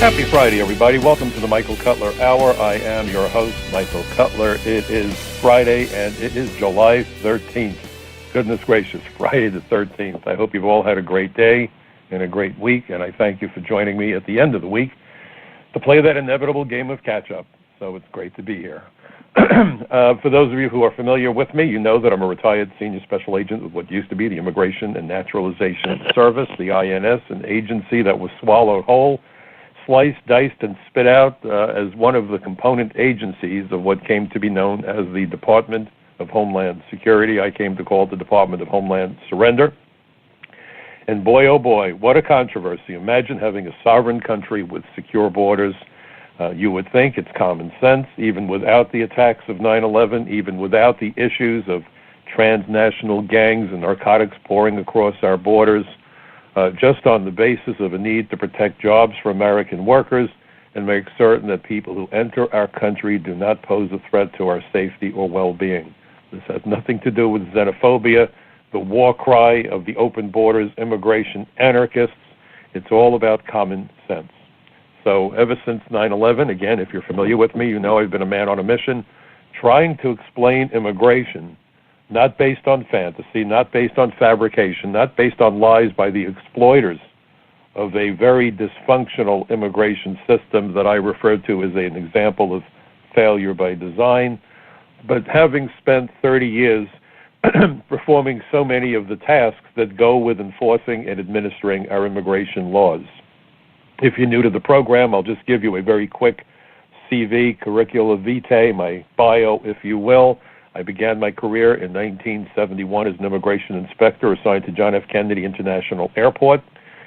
Happy Friday, everybody. Welcome to the Michael Cutler Hour. I am your host, Michael Cutler. It is Friday, and it is July 13th. Goodness gracious, Friday the 13th. I hope you've all had a great day and a great week, and I thank you for joining me at the end of the week to play that inevitable game of catch-up. So it's great to be here. For those of you who are familiar with me, you know that I'm a retired senior special agent with what used to be the Immigration and Naturalization Service, the INS, an agency that was swallowed whole, sliced, diced, and spit out as one of the component agencies of what came to be known as the Department of Homeland Security. I came to call it the Department of Homeland Surrender. And boy, oh boy, what a controversy. Imagine having a sovereign country with secure borders. You would think it's common sense, even without the attacks of 9/11, even without the issues of transnational gangs and narcotics pouring across our borders, just on the basis of a need to protect jobs for American workers and make certain that people who enter our country do not pose a threat to our safety or well-being. This has nothing to do with xenophobia, the war cry of the open borders, immigration anarchists. It's all about common sense. So ever since 9/11, again, if you're familiar with me, you know I've been a man on a mission trying to explain immigration, not based on fantasy, not based on fabrication, not based on lies by the exploiters of a very dysfunctional immigration system that I refer to as an example of failure by design, but having spent 30 years performing so many of the tasks that go with enforcing and administering our immigration laws. If you're new to the program, I'll just give you a very quick CV, curricula vitae, my bio, if you will. I began my career in 1971 as an immigration inspector assigned to John F. Kennedy International Airport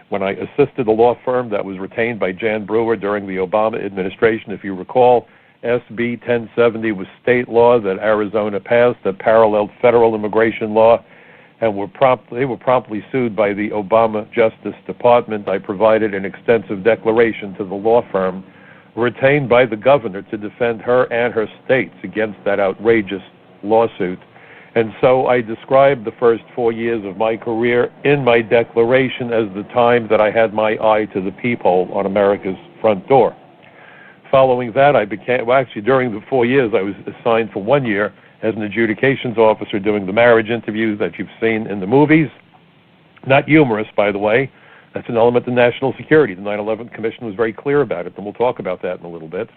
when I assisted a law firm that was retained by Jan Brewer during the Obama administration. If you recall, SB 1070 was state law that Arizona passed that paralleled federal immigration law, and they were promptly sued by the Obama Justice Department. I provided an extensive declaration to the law firm retained by the governor to defend her and her states against that outrageous lawsuit. And so I described the first 4 years of my career in my declaration as the time that I had my eye to the peephole on America's front door. Following that, during the 4 years, I was assigned for 1 year as an adjudications officer doing the marriage interviews that you've seen in the movies. Not humorous, by the way. That's an element of national security. The 9/11 Commission was very clear about it, and we'll talk about that in a little bit.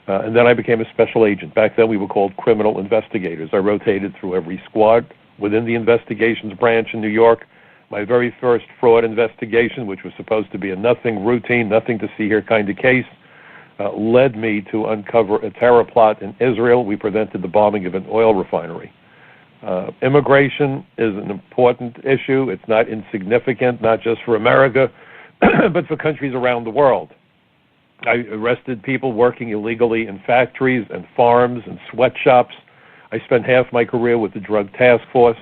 And then I became a special agent. Back then, we were called criminal investigators. I rotated through every squad within the investigations branch in New York. My very first fraud investigation, which was supposed to be a nothing routine, nothing to see here kind of case, led me to uncover a terror plot in Israel. We prevented the bombing of an oil refinery. Immigration is an important issue. It's not insignificant, not just for America, but for countries around the world. I arrested people working illegally in factories and farms and sweatshops. I spent half my career with the Drug Task Force.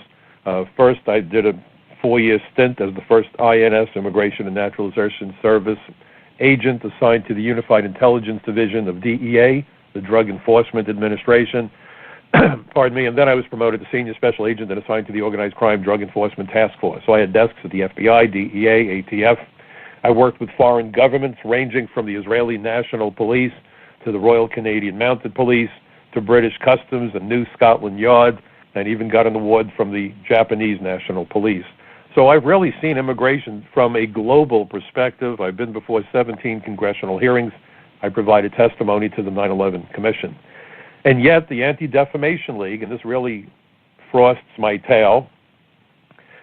First, I did a 4-year stint as the first INS, Immigration and Naturalization Service, agent assigned to the Unified Intelligence Division of DEA, the Drug Enforcement Administration. Pardon me. And then I was promoted to senior special agent and assigned to the Organized Crime Drug Enforcement Task Force. So I had desks at the FBI, DEA, ATF. I worked with foreign governments ranging from the Israeli National Police to the Royal Canadian Mounted Police to British Customs and New Scotland Yard, and even got an award from the Japanese National Police. So I've really seen immigration from a global perspective. I've been before 17 congressional hearings. I provided testimony to the 9/11 Commission. And yet the Anti-Defamation League, and this really frosts my tail,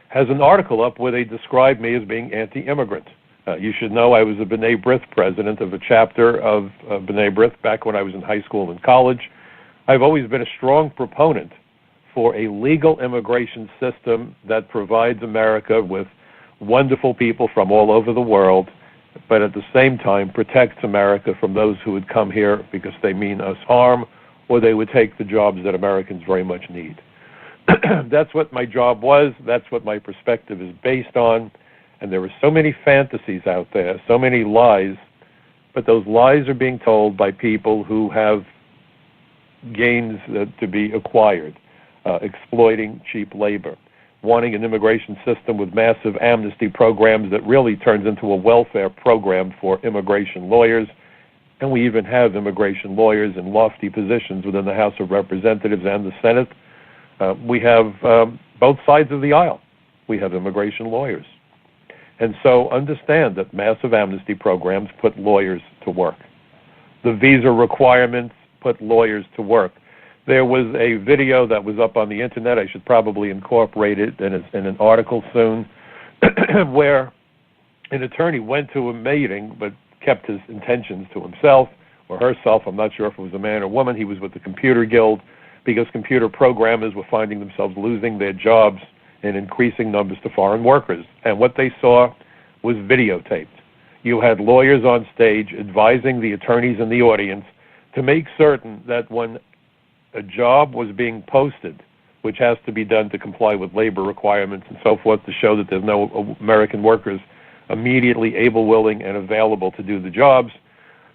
has an article up where they describe me as being anti-immigrant. You should know I was a B'nai B'rith president of a chapter of B'nai B'rith back when I was in high school and college. I've always been a strong proponent for a legal immigration system that provides America with wonderful people from all over the world, but at the same time protects America from those who would come here because they mean us harm or they would take the jobs that Americans very much need. That's what my job was. That's what my perspective is based on. And there are so many fantasies out there, so many lies, but those lies are being told by people who have gains to be acquired, exploiting cheap labor. wanting an immigration system with massive amnesty programs that really turns into a welfare program for immigration lawyers. And we even have immigration lawyers in lofty positions within the House of Representatives and the Senate. We have both sides of the aisle. We have immigration lawyers. And so understand that massive amnesty programs put lawyers to work. The visa requirements put lawyers to work. There was a video that was up on the internet. I should probably incorporate it in an article soon, where an attorney went to a meeting but kept his intentions to himself or herself. I'm not sure if it was a man or woman. He was with the Computer Guild because computer programmers were finding themselves losing their jobs in increasing numbers to foreign workers. And what they saw was videotaped. You had lawyers on stage advising the attorneys in the audience to make certain that when a job was being posted, which has to be done to comply with labor requirements and so forth to show that there's no American workers immediately able, willing, and available to do the jobs,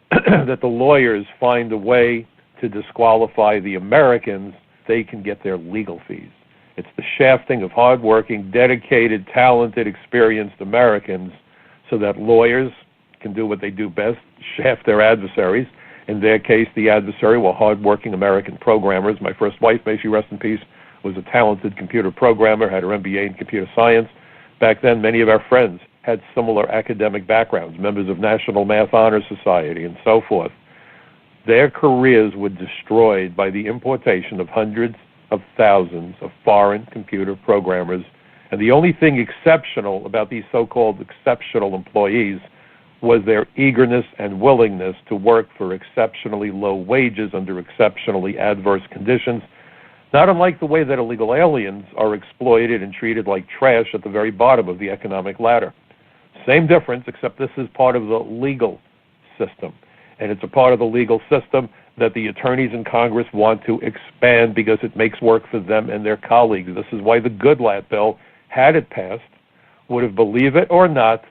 that the lawyers find a way to disqualify the Americans, they can get their legal fees. It's the shafting of hardworking, dedicated, talented, experienced Americans so that lawyers can do what they do best, shaft their adversaries. In their case, the adversary were hardworking American programmers. My first wife, may she rest in peace, was a talented computer programmer, had her MBA in computer science. Back then, many of our friends had similar academic backgrounds, members of National Math Honor Society and so forth. Their careers were destroyed by the importation of hundreds of thousands of foreign computer programmers. And the only thing exceptional about these so-called exceptional employees was their eagerness and willingness to work for exceptionally low wages under exceptionally adverse conditions, not unlike the way that illegal aliens are exploited and treated like trash at the very bottom of the economic ladder. Same difference, except this is part of the legal system. And it's a part of the legal system that the attorneys in Congress want to expand because it makes work for them and their colleagues. This is why the Goodlatte bill, had it passed, would have, believe it or not,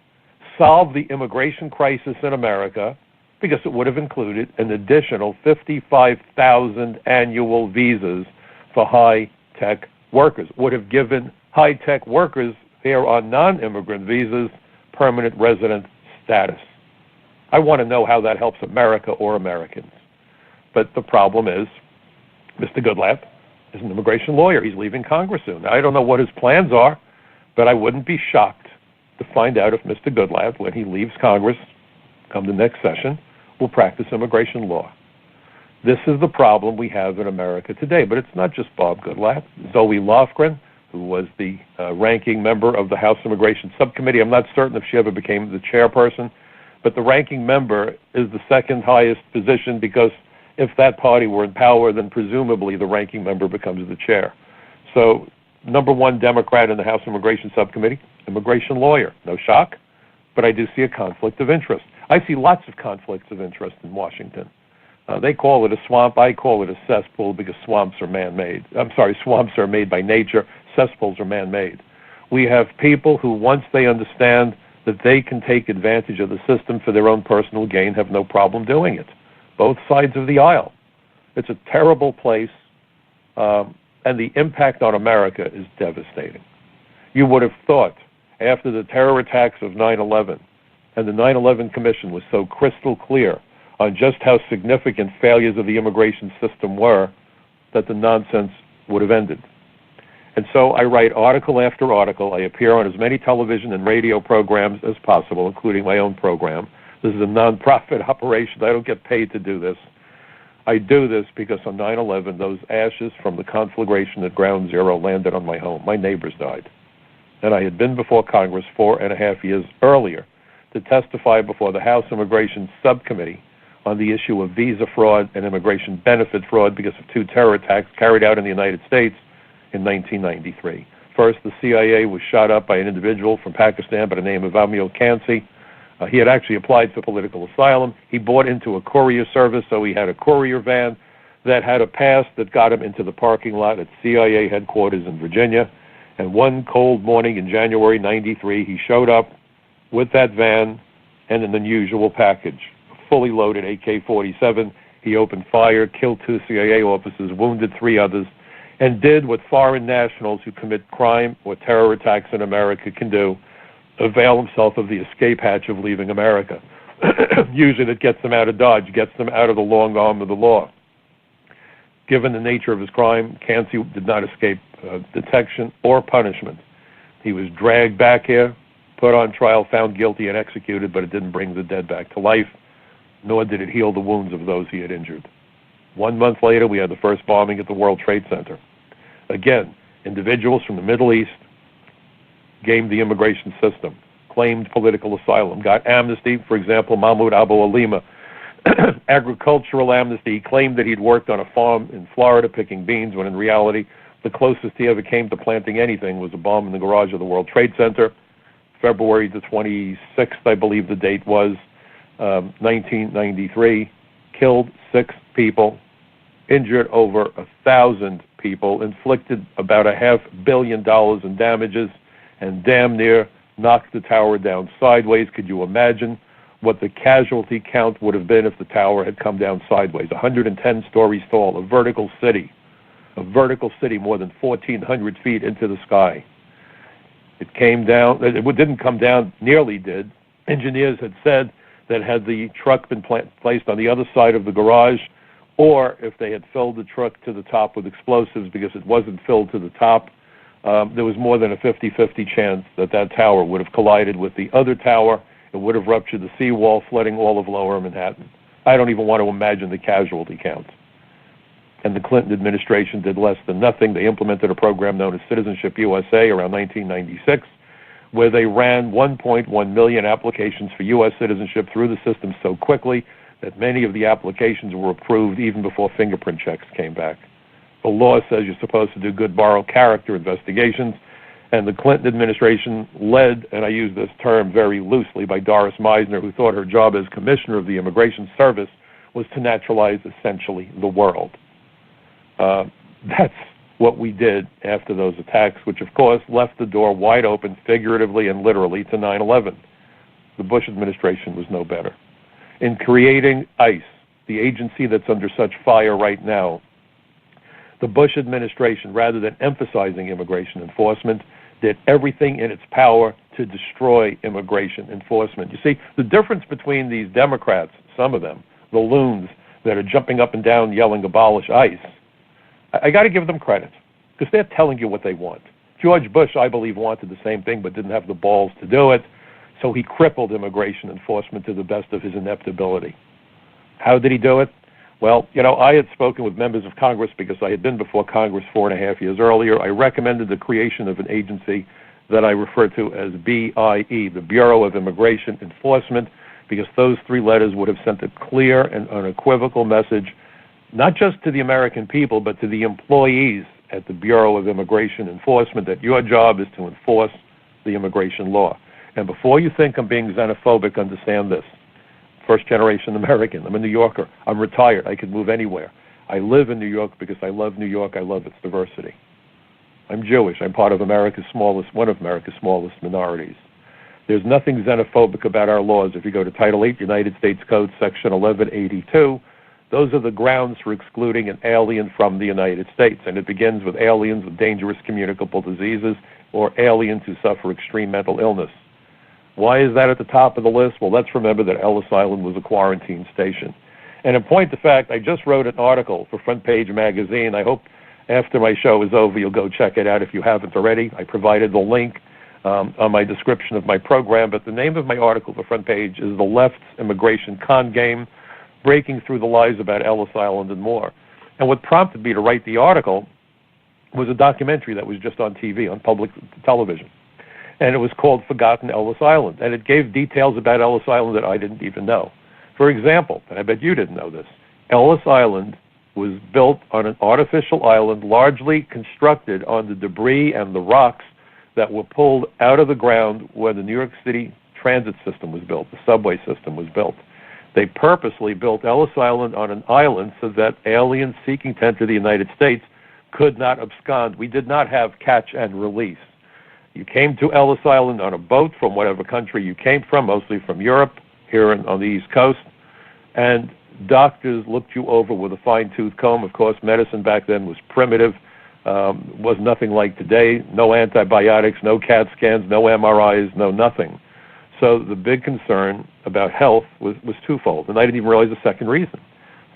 solved the immigration crisis in America, because it would have included an additional 55,000 annual visas for high-tech workers, would have given high-tech workers here on non-immigrant visas permanent resident status. I want to know how that helps America or Americans. But the problem is, Mr. Goodlatte is an immigration lawyer. He's leaving Congress soon. I don't know what his plans are, but I wouldn't be shocked to find out if Mr. Goodlatte, when he leaves Congress, come the next session, will practice immigration law. This is the problem we have in America today. But it's not just Bob Goodlatte. Zoe Lofgren, who was the ranking member of the House Immigration Subcommittee. I'm not certain if she ever became the chairperson, but the ranking member is the second highest position, because if that party were in power, then presumably the ranking member becomes the chair. So, number one Democrat in the House Immigration Subcommittee, immigration lawyer. No shock, but I do see a conflict of interest. I see lots of conflicts of interest in Washington. They call it a swamp. I call it a cesspool, because swamps are man-made. Swamps are made by nature. Cesspools are man-made. We have people who, once they understand that they can take advantage of the system for their own personal gain, have no problem doing it. Both sides of the aisle. It's a terrible place, and the impact on America is devastating. You would have thought, after the terror attacks of 9/11, and the 9/11 Commission was so crystal clear on just how significant failures of the immigration system were, that the nonsense would have ended. And so I write article after article. I appear on as many television and radio programs as possible, including my own program. This is a nonprofit operation. I don't get paid to do this. I do this because on 9/11, those ashes from the conflagration at Ground Zero landed on my home. My neighbors died. And I had been before Congress 4.5 years earlier to testify before the House Immigration Subcommittee on the issue of visa fraud and immigration benefit fraud because of two terror attacks carried out in the United States in 1993. First, the CIA was shot up by an individual from Pakistan by the name of Amil Kansi. He had actually applied for political asylum. He bought into a courier service, so he had a courier van that had a pass that got him into the parking lot at CIA headquarters in Virginia. And one cold morning in January 93, he showed up with that van and an unusual package, a fully loaded AK-47. He opened fire, killed 2 CIA officers, wounded 3 others. and did what foreign nationals who commit crime or terror attacks in America can do, avail himself of the escape hatch of leaving America. Usually it gets them out of Dodge, gets them out of the long arm of the law. Given the nature of his crime, Cansey did not escape detection or punishment. He was dragged back here, put on trial, found guilty, and executed, but it didn't bring the dead back to life, nor did it heal the wounds of those he had injured. 1 month later, we had the first bombing at the World Trade Center. Again, individuals from the Middle East gamed the immigration system, claimed political asylum, got amnesty. For example, Mahmoud Abu Alima, agricultural amnesty. He claimed that he'd worked on a farm in Florida picking beans, when in reality, the closest he ever came to planting anything was a bomb in the garage of the World Trade Center. February the 26th, I believe the date was, 1993, killed 6 people, injured over 1,000 people, inflicted about $500 million in damages, and damn near knocked the tower down sideways. Could you imagine what the casualty count would have been if the tower had come down sideways? 110 stories tall, a vertical city more than 1,400 feet into the sky. It came down, it didn't come down, nearly did. Engineers had said that had the truck been placed on the other side of the garage, or if they had filled the truck to the top with explosives because it wasn't filled to the top, there was more than a 50-50 chance that that tower would have collided with the other tower. It would have ruptured the seawall, flooding all of lower Manhattan. I don't even want to imagine the casualty count. And the Clinton administration did less than nothing. They implemented a program known as Citizenship USA around 1996, where they ran 1.1 million applications for U.S. citizenship through the system so quickly that many of the applications were approved even before fingerprint checks came back. The law says you're supposed to do good moral character investigations, and the Clinton administration, led, and I use this term very loosely, by Doris Meisner, who thought her job as commissioner of the Immigration Service was to naturalize essentially the world. That's what we did after those attacks, which of course left the door wide open, figuratively and literally, to 9/11. The Bush administration was no better. In creating ICE, the agency that's under such fire right now, the Bush administration, rather than emphasizing immigration enforcement, did everything in its power to destroy immigration enforcement. You see, the difference between these Democrats, some of them, the loons that are jumping up and down yelling abolish ICE, I got to give them credit, because they're telling you what they want. George Bush, I believe, wanted the same thing but didn't have the balls to do it, so he crippled immigration enforcement to the best of his inept ability. How did he do it? Well, I had spoken with members of Congress because I had been before Congress 4.5 years earlier. I recommended the creation of an agency that I refer to as BIE, the Bureau of Immigration Enforcement, because those 3 letters would have sent a clear and unequivocal message, not just to the American people, but to the employees at the Bureau of Immigration Enforcement, that your job is to enforce the immigration law. And before you think I'm being xenophobic, understand this. First-generation American. I'm a New Yorker. I'm retired. I can move anywhere. I live in New York because I love New York. I love its diversity. I'm Jewish. I'm part of one of America's smallest minorities. There's nothing xenophobic about our laws. If you go to Title 8, United States Code, Section 1182, those are the grounds for excluding an alien from the United States, and it begins with aliens with dangerous communicable diseases or aliens who suffer extreme mental illness. Why is that at the top of the list? Well, let's remember that Ellis Island was a quarantine station. And in point of fact, I just wrote an article for Front Page Magazine. I hope after my show is over, you'll go check it out if you haven't already. I provided the link on my description of my program, but the name of my article for Front Page is The Left's Immigration Con Game, Breaking Through the Lies About Ellis Island and More. And what prompted me to write the article was a documentary that was just on TV, on public television. And it was called Forgotten Ellis Island. And it gave details about Ellis Island that I didn't even know. For example, and I bet you didn't know this, Ellis Island was built on an artificial island largely constructed on the debris and the rocks that were pulled out of the ground when the New York City transit system was built, the subway system was built. They purposely built Ellis Island on an island so that aliens seeking to enter the United States could not abscond. We did not have catch and release. You came to Ellis Island on a boat from whatever country you came from, mostly from Europe, here on the East Coast, and doctors looked you over with a fine-tooth comb. Of course, medicine back then was primitive. was nothing like today. No antibiotics, no CAT scans, no MRIs, no nothing. So the big concern about health was twofold, and I didn't even realize the second reason.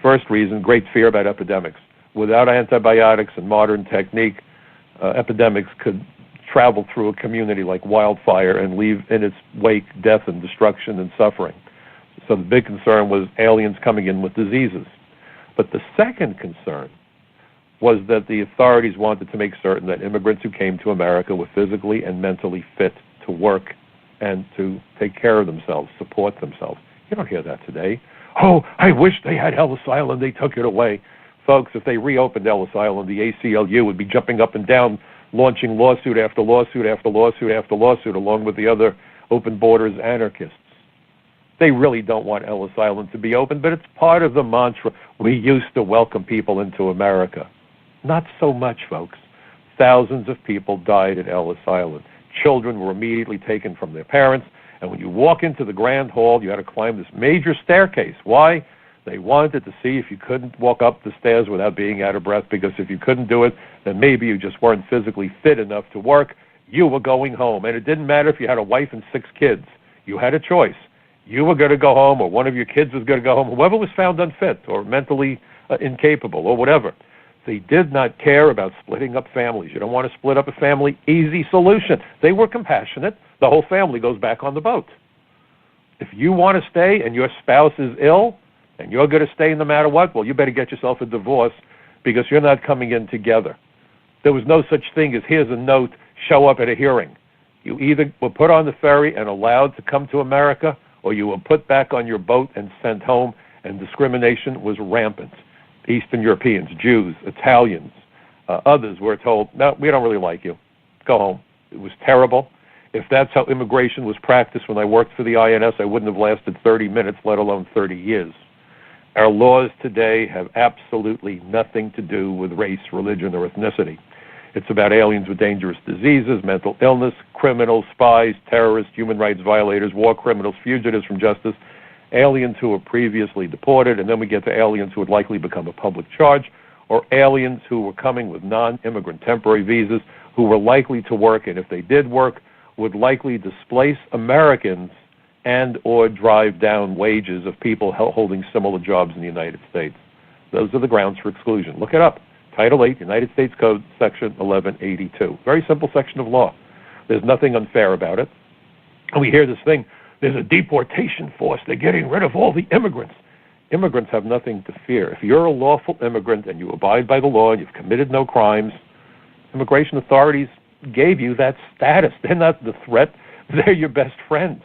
First reason, great fear about epidemics. Without antibiotics and modern technique, epidemics could travel through a community like wildfire and leave in its wake death and destruction and suffering. So the big concern was aliens coming in with diseases. But the second concern was that the authorities wanted to make certain that immigrants who came to America were physically and mentally fit to work and to take care of themselves, support themselves. You don't hear that today. Oh, I wish they had Ellis Island, they took it away. Folks, if they reopened Ellis Island, the ACLU would be jumping up and down, launching lawsuit after lawsuit after lawsuit after lawsuit, along with the other open borders anarchists. They really don't want Ellis Island to be open, but it's part of the mantra. We used to welcome people into America. Not so much, folks. Thousands of people died at Ellis Island. Children were immediately taken from their parents, and when you walk into the Grand Hall, you had to climb this major staircase. Why? They wanted to see if you couldn't walk up the stairs without being out of breath, because if you couldn't do it, then maybe you just weren't physically fit enough to work. You were going home, and it didn't matter if you had a wife and 6 kids. You had a choice. You were going to go home, or one of your kids was going to go home, whoever was found unfit or mentally incapable or whatever. They did not care about splitting up families. You don't want to split up a family. Easy solution. They were compassionate. The whole family goes back on the boat. If you want to stay and your spouse is ill and you're going to stay no matter what, well, you better get yourself a divorce because you're not coming in together. There was no such thing as here's a note, show up at a hearing. You either were put on the ferry and allowed to come to America, or you were put back on your boat and sent home, and discrimination was rampant. Eastern Europeans, Jews, Italians, others were told, no, we don't really like you. Go home. It was terrible. If that's how immigration was practiced when I worked for the INS, I wouldn't have lasted 30 minutes, let alone 30 years. Our laws today have absolutely nothing to do with race, religion, or ethnicity. It's about aliens with dangerous diseases, mental illness, criminals, spies, terrorists, human rights violators, war criminals, fugitives from justice, aliens who were previously deported, and then we get to aliens who would likely become a public charge, or aliens who were coming with non-immigrant temporary visas who were likely to work, and if they did work, would likely displace Americans and or drive down wages of people holding similar jobs in the United States. Those are the grounds for exclusion. Look it up. Title 8, United States Code, Section 1182. Very simple section of law. There's nothing unfair about it. And we hear this thing, there's a deportation force. They're getting rid of all the immigrants. Immigrants have nothing to fear. If you're a lawful immigrant and you abide by the law and you've committed no crimes, immigration authorities gave you that status. They're not the threat. They're your best friend.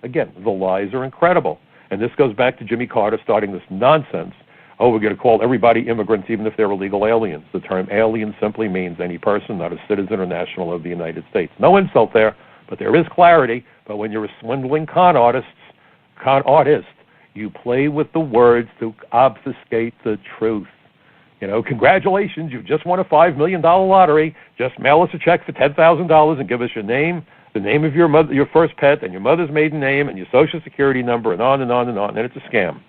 Again, the lies are incredible. And this goes back to Jimmy Carter starting this nonsense. Oh, we're going to call everybody immigrants even if they're illegal aliens. The term alien simply means any person not a citizen or national of the United States. No insult there, but there is clarity. But when you're a swindling con artist, you play with the words to obfuscate the truth. You know, congratulations, you just won a $5 million lottery. Just mail us a check for $10,000 and give us your name, the name of your mother, your first pet, and your mother's maiden name, and your Social Security number, and on and on and on. And it's a scam.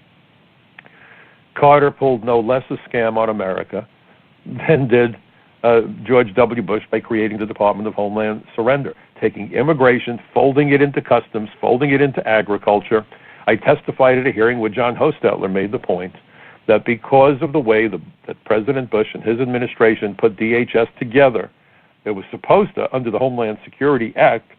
Carter pulled no less a scam on America than did George W. Bush by creating the Department of Homeland Surrender, taking immigration, folding it into customs, folding it into agriculture. I testified at a hearing where John Hostetler made the point that because of the way that President Bush and his administration put DHS together, it was supposed to, under the Homeland Security Act,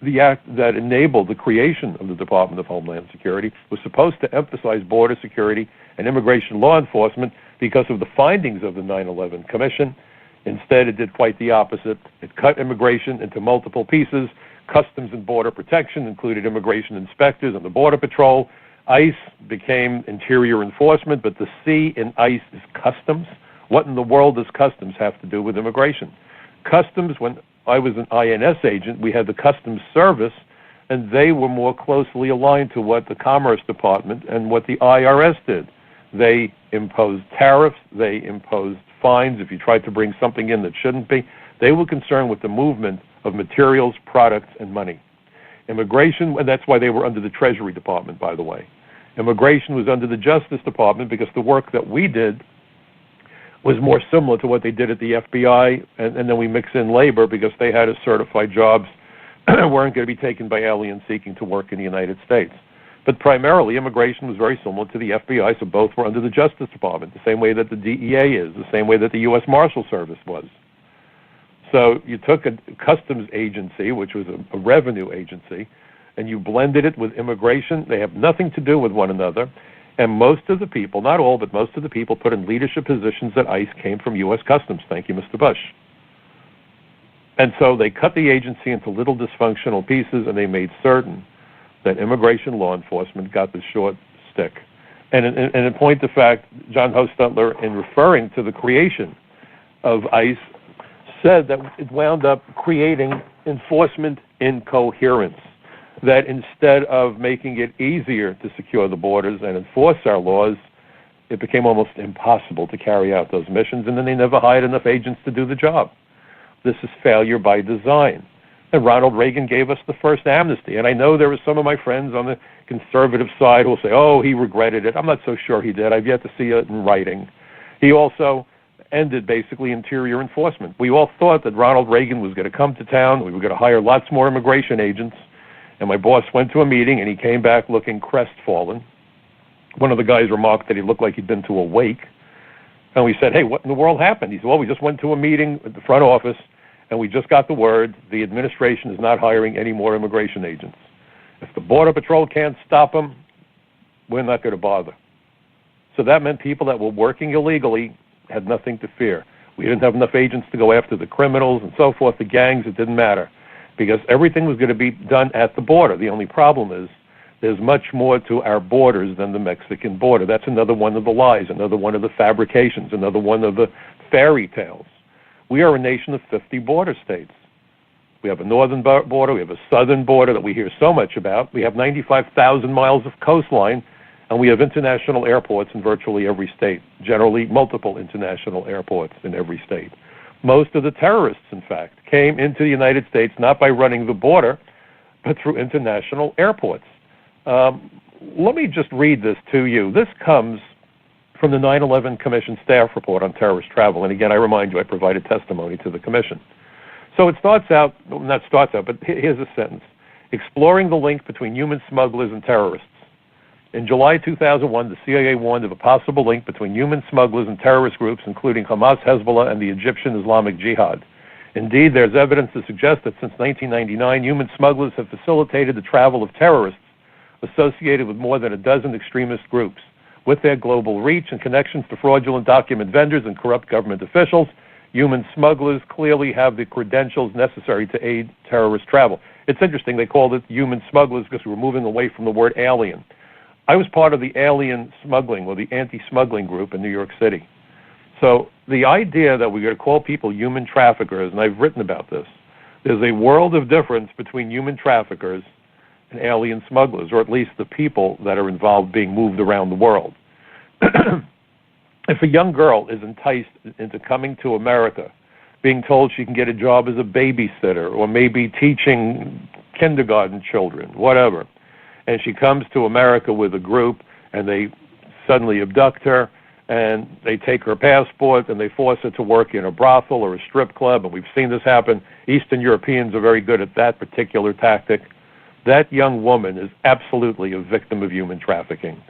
the act that enabled the creation of the Department of Homeland Security, was supposed to emphasize border security and immigration law enforcement because of the findings of the 9/11 Commission. Instead, it did quite the opposite. It cut immigration into multiple pieces. Customs and Border Protection included immigration inspectors and the Border Patrol. ICE became interior enforcement, but the C in ICE is customs. What in the world does customs have to do with immigration? Customs, when I was an INS agent, we had the Customs Service, and they were more closely aligned to what the Commerce Department and what the IRS did. They imposed tariffs. They imposed fines if you tried to bring something in that shouldn't be. They were concerned with the movement of materials, products, and money. Immigration, and that's why they were under the Treasury Department, by the way. Immigration was under the Justice Department because the work that we did was more similar to what they did at the FBI, and then we mix in labor because they had to certify jobs weren't going to be taken by aliens seeking to work in the United States. But primarily, immigration was very similar to the FBI, so both were under the Justice Department, the same way that the DEA is, the same way that the U.S. Marshal Service was. So you took a customs agency, which was a revenue agency, and you blended it with immigration. They have nothing to do with one another. And most of the people, not all, but most of the people put in leadership positions at ICE came from U.S. Customs. Thank you, Mr. Bush. And so they cut the agency into little dysfunctional pieces, and they made certain that immigration law enforcement got the short stick. And in point of fact, John Hostetler, in referring to the creation of ICE, said that it wound up creating enforcement incoherence, that instead of making it easier to secure the borders and enforce our laws, it became almost impossible to carry out those missions, and then they never hired enough agents to do the job. This is failure by design. And Ronald Reagan gave us the first amnesty. And I know there are some of my friends on the conservative side who will say, oh, he regretted it. I'm not so sure he did. I've yet to see it in writing. He also ended basically interior enforcement. We all thought that Ronald Reagan was going to come to town. We were going to hire lots more immigration agents. And my boss went to a meeting, and he came back looking crestfallen. One of the guys remarked that he looked like he'd been to a wake. And we said, hey, what in the world happened? He said, well, we just went to a meeting at the front office, and we just got the word the administration is not hiring any more immigration agents. If the Border Patrol can't stop them, we're not going to bother. So that meant people that were working illegally had nothing to fear. We didn't have enough agents to go after the criminals and so forth, the gangs. It didn't matter because everything was going to be done at the border. The only problem is there's much more to our borders than the Mexican border. That's another one of the lies, another one of the fabrications, another one of the fairy tales. We are a nation of 50 border states. We have a northern border, we have a southern border that we hear so much about. We have 95,000 miles of coastline, and we have international airports in virtually every state, generally multiple international airports in every state. Most of the terrorists, in fact, came into the United States not by running the border, but through international airports. Let me just read this to you. This comes from the 9/11 Commission staff report on terrorist travel. And again, I remind you, I provided testimony to the Commission. So it starts out, well, not starts out, but here's a sentence. Exploring the link between human smugglers and terrorists. In July 2001, the CIA warned of a possible link between human smugglers and terrorist groups, including Hamas, Hezbollah, and the Egyptian Islamic Jihad. Indeed, there's evidence to suggest that since 1999, human smugglers have facilitated the travel of terrorists associated with more than a dozen extremist groups. With their global reach and connections to fraudulent document vendors and corrupt government officials, human smugglers clearly have the credentials necessary to aid terrorist travel. It's interesting, they called it human smugglers because we were moving away from the word alien. I was part of the alien smuggling or the anti-smuggling group in New York City. So the idea that we're going to call people human traffickers, and I've written about this, there's a world of difference between human traffickers and alien smugglers, or at least the people that are involved being moved around the world. If a young girl is enticed into coming to America, being told she can get a job as a babysitter or maybe teaching kindergarten children, whatever, and she comes to America with a group and they suddenly abduct her and they take her passport and they force her to work in a brothel or a strip club, and we've seen this happen. Eastern Europeans are very good at that particular tactic. That young woman is absolutely a victim of human trafficking.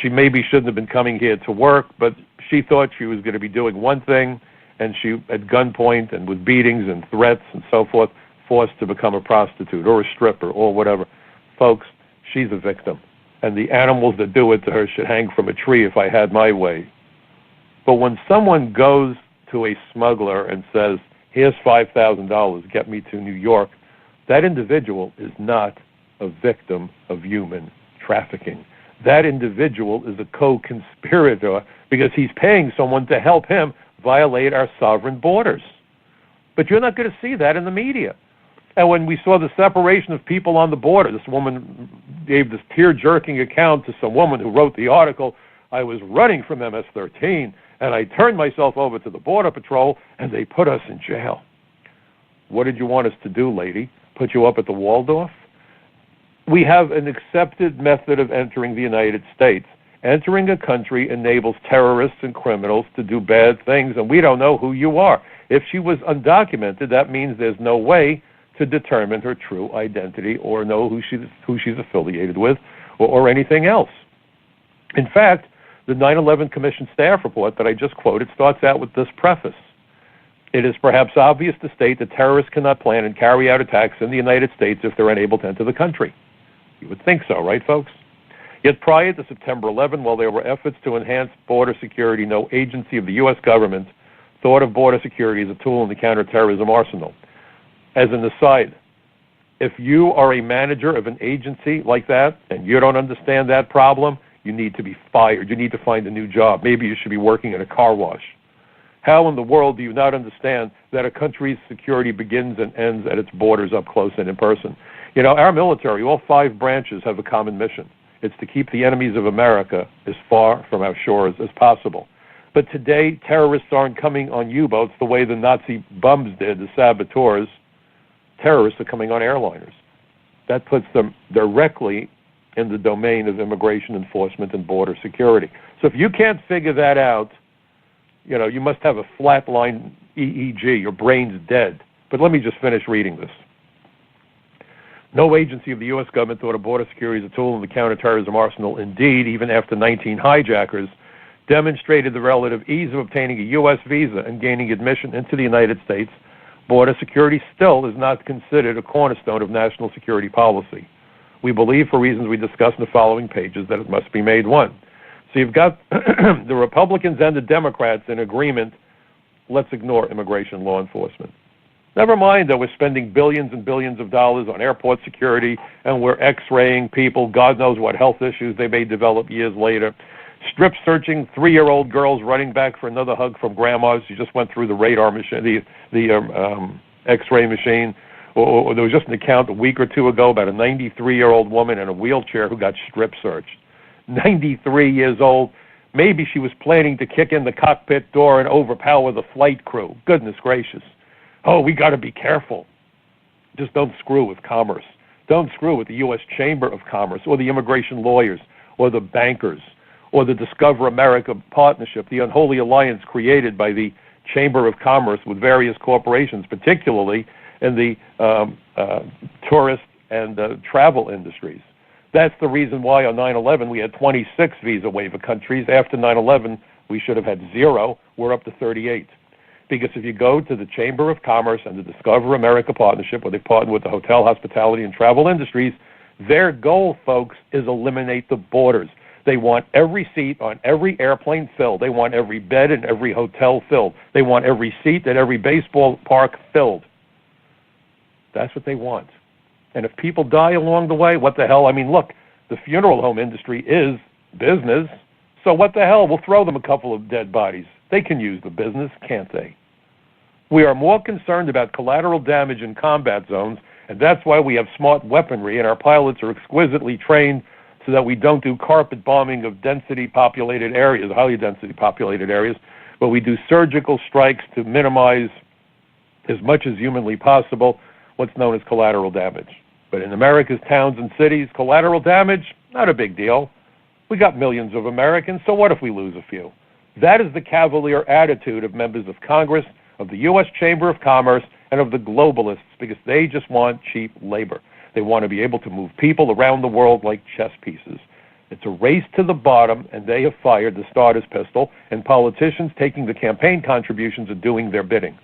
She maybe shouldn't have been coming here to work, but she thought she was going to be doing one thing, and she, at gunpoint and with beatings and threats and so forth, forced to become a prostitute or a stripper or whatever. Folks, she's a victim. And the animals that do it to her should hang from a tree if I had my way. But when someone goes to a smuggler and says, here's $5,000, get me to New York, that individual is not a victim of human trafficking. That individual is a co-conspirator because he's paying someone to help him violate our sovereign borders. But you're not going to see that in the media. And when we saw the separation of people on the border, this woman gave this tear-jerking account to some woman who wrote the article, I was running from MS-13, and I turned myself over to the Border Patrol, and they put us in jail. What did you want us to do, lady? Put you up at the Waldorf? We have an accepted method of entering the United States, Entering a country enables terrorists and criminals to do bad things, and we don't know who you are. If she was undocumented, that means there's no way to determine her true identity or know who she's affiliated with or anything else. In fact, the 9/11 Commission staff report that I just quoted starts out with this preface. It is perhaps obvious to state that terrorists cannot plan and carry out attacks in the United States if they're unable to enter the country. You would think so, right, folks? Yet prior to September 11, while there were efforts to enhance border security, no agency of the U.S. government thought of border security as a tool in the counterterrorism arsenal. As an aside, if you are a manager of an agency like that and you don't understand that problem, you need to be fired. You need to find a new job. Maybe you should be working in a car wash. How in the world do you not understand that a country's security begins and ends at its borders up close and in person? You know, our military, all 5 branches have a common mission. It's to keep the enemies of America as far from our shores as possible. But today, terrorists aren't coming on U-boats the way the Nazi bums did, the saboteurs. Terrorists are coming on airliners. That puts them directly in the domain of immigration enforcement and border security. So if you can't figure that out, you know, you must have a flatline EEG. Your brain's dead. But let me just finish reading this. No agency of the U.S. government thought of border security as a tool in the counterterrorism arsenal. Indeed, even after 19 hijackers demonstrated the relative ease of obtaining a U.S. visa and gaining admission into the United States, border security still is not considered a cornerstone of national security policy. We believe, for reasons we discuss in the following pages, that it must be made one. So you've got the Republicans and the Democrats in agreement, let's ignore immigration law enforcement. Never mind that we're spending billions and billions of dollars on airport security and we're x-raying people, God knows what health issues they may develop years later. Strip searching 3-year-old girls running back for another hug from grandmas. You just went through the radar machine, the x-ray machine. Or there was just an account a week or two ago about a 93-year-old woman in a wheelchair who got strip searched. 93 years old. Maybe she was planning to kick in the cockpit door and overpower the flight crew. Goodness gracious. Oh, we got to be careful. Just don't screw with commerce. Don't screw with the U.S. Chamber of Commerce or the immigration lawyers or the bankers or the Discover America partnership, the unholy alliance created by the Chamber of Commerce with various corporations, particularly in the tourist and travel industries. That's the reason why on 9/11 we had 26 visa waiver countries. After 9/11, we should have had 0. We're up to 38. Because if you go to the Chamber of Commerce and the Discover America partnership, where they partner with the hotel, hospitality, and travel industries, their goal, folks, is eliminate the borders. They want every seat on every airplane filled. They want every bed in every hotel filled. They want every seat at every baseball park filled. That's what they want. And if people die along the way, what the hell? I mean, look, the funeral home industry is business, so what the hell? We'll throw them a couple of dead bodies. They can use the business, can't they? We are more concerned about collateral damage in combat zones, and that's why we have smart weaponry, and our pilots are exquisitely trained so that we don't do carpet bombing of density-populated areas, highly density-populated areas, but we do surgical strikes to minimize as much as humanly possible what's known as collateral damage. But in America's towns and cities, collateral damage, not a big deal. We got millions of Americans, so what if we lose a few? That is the cavalier attitude of members of Congress, of the U.S. Chamber of Commerce, and of the globalists, because they just want cheap labor. They want to be able to move people around the world like chess pieces. It's a race to the bottom, and they have fired the starter's pistol, and politicians taking the campaign contributions are doing their bidding.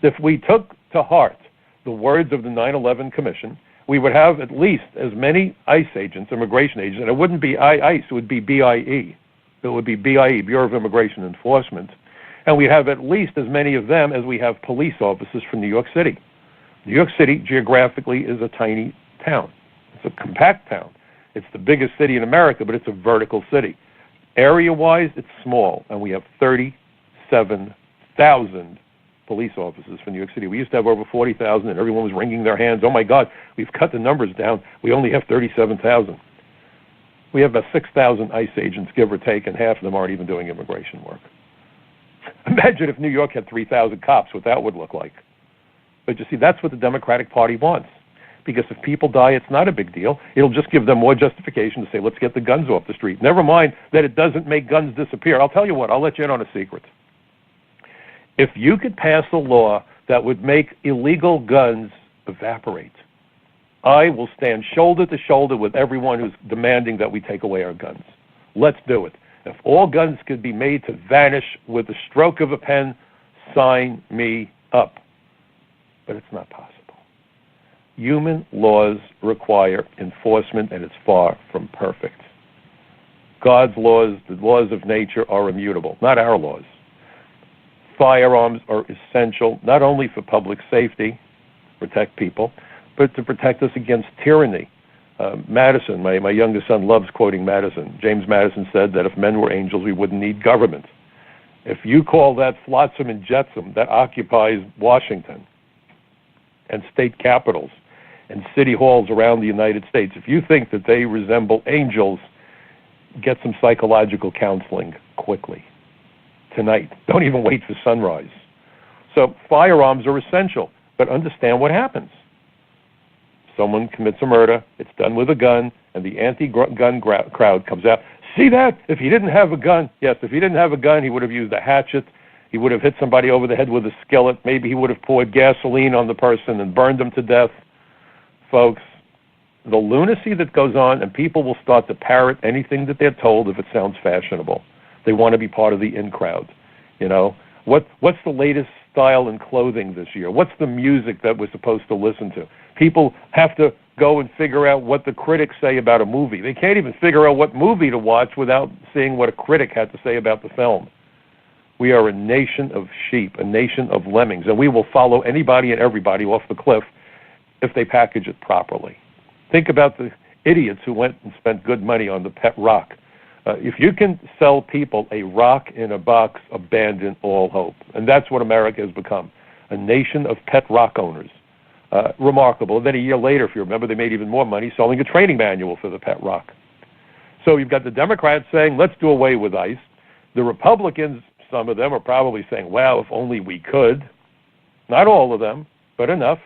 If we took to heart the words of the 9/11 Commission, we would have at least as many ICE agents, immigration agents, and it wouldn't be ICE, it would be BIE. It would be BIE, Bureau of Immigration Enforcement. And we have at least as many of them as we have police officers from New York City. New York City, geographically, is a tiny town. It's a compact town. It's the biggest city in America, but it's a vertical city. Area-wise, it's small, and we have 37,000 police officers for New York City. We used to have over 40,000, and everyone was wringing their hands. Oh, my God, we've cut the numbers down. We only have 37,000. We have about 6,000 ICE agents, give or take, and half of them aren't even doing immigration work. Imagine if New York had 3,000 cops, what that would look like. But you see, that's what the Democratic Party wants. because if people die, it's not a big deal. It'll just give them more justification to say, let's get the guns off the street. Never mind that it doesn't make guns disappear. I'll tell you what, I'll let you in on a secret. If you could pass a law that would make illegal guns evaporate, I will stand shoulder to shoulder with everyone who's demanding that we take away our guns. Let's do it. If all guns could be made to vanish with the stroke of a pen, sign me up. But it's not possible. Human laws require enforcement, and it's far from perfect. God's laws, the laws of nature, are immutable, not our laws. Firearms are essential not only for public safety, protect people, but to protect us against tyranny. Madison, my youngest son, loves quoting Madison. James Madison said that if men were angels, we wouldn't need government. If you call that flotsam and jetsam that occupies Washington and state capitals and city halls around the United States, if you think that they resemble angels, get some psychological counseling quickly. Tonight. Don't even wait for sunrise. So firearms are essential, but understand what happens. Someone commits a murder, it's done with a gun, and the anti-gun crowd comes out. See that? If he didn't have a gun, yes, if he didn't have a gun, he would have used a hatchet, he would have hit somebody over the head with a skillet, maybe he would have poured gasoline on the person and burned them to death. Folks, the lunacy that goes on, and people will start to parrot anything that they're told if it sounds fashionable. They want to be part of the in crowd. You know, what's the latest style in clothing this year? What's the music that we're supposed to listen to? People have to go and figure out what the critics say about a movie. They can't even figure out what movie to watch without seeing what a critic had to say about the film. We are a nation of sheep, a nation of lemmings, and we will follow anybody and everybody off the cliff if they package it properly. Think about the idiots who went and spent good money on the pet rock. If you can sell people a rock in a box, abandon all hope. And that's what America has become, a nation of pet rock owners. Remarkable. And then a year later, if you remember, they made even more money selling a training manual for the pet rock. So you've got the Democrats saying, let's do away with ICE. The Republicans, some of them, are probably saying, well, if only we could. Not all of them, but enough.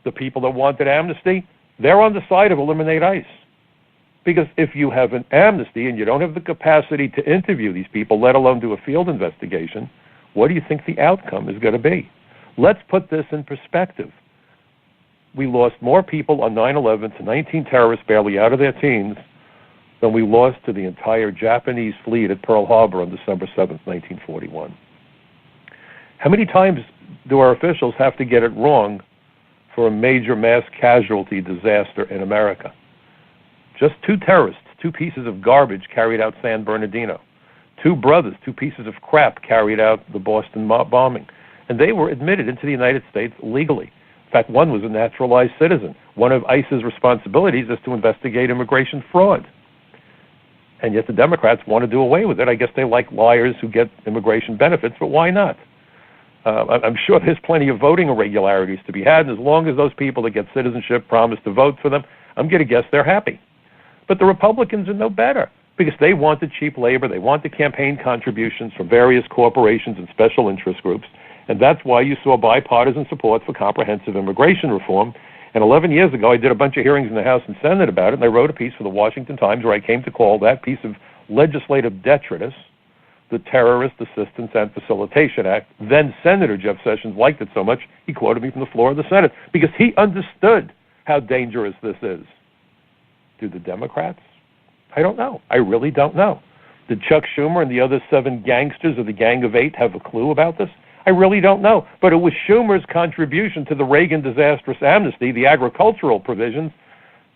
The people that wanted amnesty, they're on the side of eliminate ICE. Because if you have an amnesty and you don't have the capacity to interview these people, let alone do a field investigation, what do you think the outcome is going to be? Let's put this in perspective. We lost more people on 9/11 to 19 terrorists barely out of their teens than we lost to the entire Japanese fleet at Pearl Harbor on December 7th, 1941. How many times do our officials have to get it wrong for a major mass casualty disaster in America? Just 2 terrorists, 2 pieces of garbage carried out San Bernardino. 2 brothers, 2 pieces of crap carried out the Boston bombing. And they were admitted into the United States legally. In fact, one was a naturalized citizen. One of ICE's responsibilities is to investigate immigration fraud. And yet the Democrats want to do away with it. I guess they like liars who get immigration benefits, but why not? I'm sure there's plenty of voting irregularities to be had, and as long as those people that get citizenship promise to vote for them, I'm going to guess they're happy. But the Republicans are no better because they want the cheap labor, they want the campaign contributions from various corporations and special interest groups, and that's why you saw bipartisan support for comprehensive immigration reform. And 11 years ago, I did a bunch of hearings in the House and Senate about it, and I wrote a piece for the Washington Times where I came to call that piece of legislative detritus the Terrorist Assistance and Facilitation Act. Then Senator Jeff Sessions liked it so much, he quoted me from the floor of the Senate because he understood how dangerous this is. Do the Democrats? I don't know. I really don't know. Did Chuck Schumer and the other 7 gangsters of the Gang of 8 have a clue about this? I really don't know. But it was Schumer's contribution to the Reagan disastrous amnesty, the agricultural provisions,